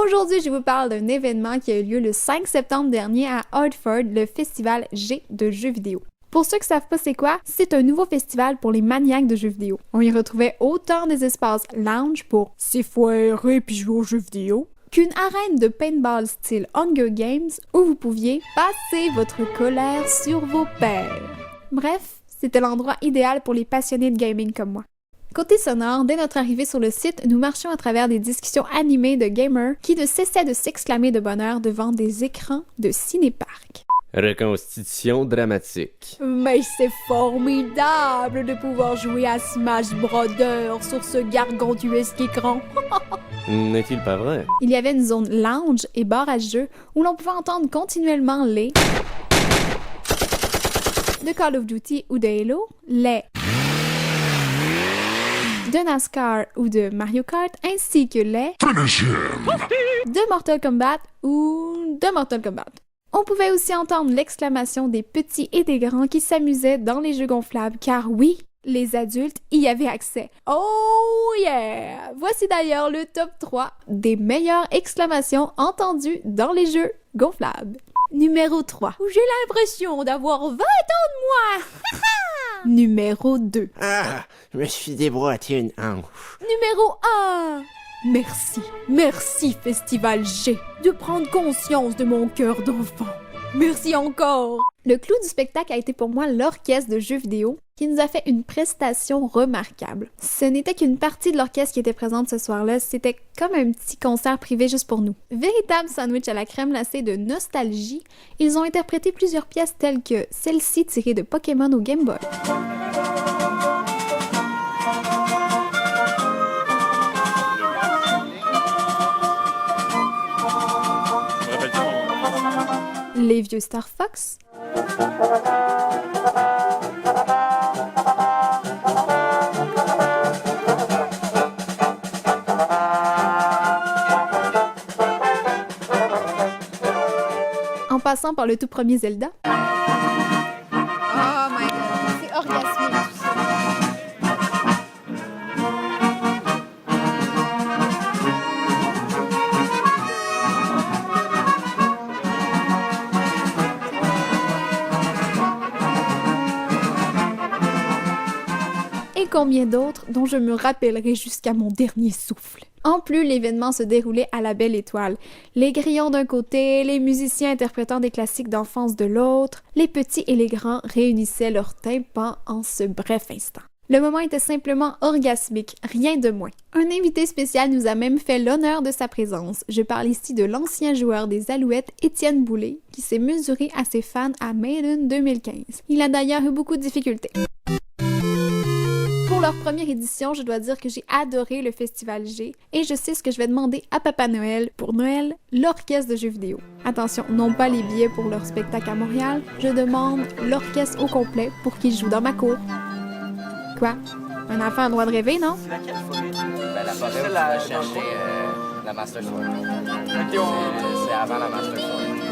Aujourd'hui, je vous parle d'un événement qui a eu lieu le 5 septembre dernier à Hartford, le festival G de jeux vidéo. Pour ceux qui savent pas c'est quoi, c'est un nouveau festival pour les maniaques de jeux vidéo. On y retrouvait autant des espaces lounge pour s'effoirer puis jouer aux jeux vidéo, qu'une arène de paintball style Hunger Games où vous pouviez passer votre colère sur vos pairs. Bref, c'était l'endroit idéal pour les passionnés de gaming comme moi. Côté sonore, dès notre arrivée sur le site, nous marchions à travers des discussions animées de gamers qui ne cessaient de s'exclamer de bonheur devant des écrans de ciné-parc. Reconstitution dramatique. Mais c'est formidable de pouvoir jouer à Smash Brothers sur ce gargantuesque écran. N'est-il pas vrai? Il y avait une zone lounge et bar à jeux où l'on pouvait entendre continuellement les de Call of Duty ou de Halo, les de NASCAR ou de Mario Kart, ainsi que les de Mortal Kombat ou de Mortal Kombat. On pouvait aussi entendre l'exclamation des petits et des grands qui s'amusaient dans les jeux gonflables, car oui, les adultes y avaient accès. Oh yeah! Voici d'ailleurs le top 3 des meilleures exclamations entendues dans les jeux gonflables. Numéro 3. J'ai l'impression d'avoir 20 ans de moins! Numéro 2. Ah, je me suis déboîté une hanche. Numéro 1. Merci Festival G, de prendre conscience de mon cœur d'enfant. Merci encore! Le clou du spectacle a été pour moi l'orchestre de jeux vidéo qui nous a fait une prestation remarquable. Ce n'était qu'une partie de l'orchestre qui était présente ce soir-là, c'était comme un petit concert privé juste pour nous. Véritable sandwich à la crème glacée de nostalgie, ils ont interprété plusieurs pièces telles que celle-ci tirée de Pokémon au Game Boy. Les vieux Star Fox. En passant par le tout premier Zelda. Oh my god, c'est orgasmique tout ça. Et combien d'autres dont je me rappellerai jusqu'à mon dernier souffle. En plus, l'événement se déroulait à la Belle Étoile. Les grillons d'un côté, les musiciens interprétant des classiques d'enfance de l'autre, les petits et les grands réunissaient leurs tympans en ce bref instant. Le moment était simplement orgasmique, rien de moins. Un invité spécial nous a même fait l'honneur de sa présence. Je parle ici de l'ancien joueur des Alouettes, Étienne Boulay, qui s'est mesuré à ses fans à Maiden 2015. Il a d'ailleurs eu beaucoup de difficultés. Pour leur première édition, je dois dire que j'ai adoré le Festival G et je sais ce que je vais demander à Papa Noël pour Noël, l'orchestre de jeux vidéo. Attention, non pas les billets pour leur spectacle à Montréal, je demande l'orchestre au complet pour qu'ils jouent dans ma cour. Quoi? Un enfant a le droit de rêver, non? C'est laquelle forêt? Ben, la forêt où tu vas chercher la Master Sword. C'est avant la Master Sword.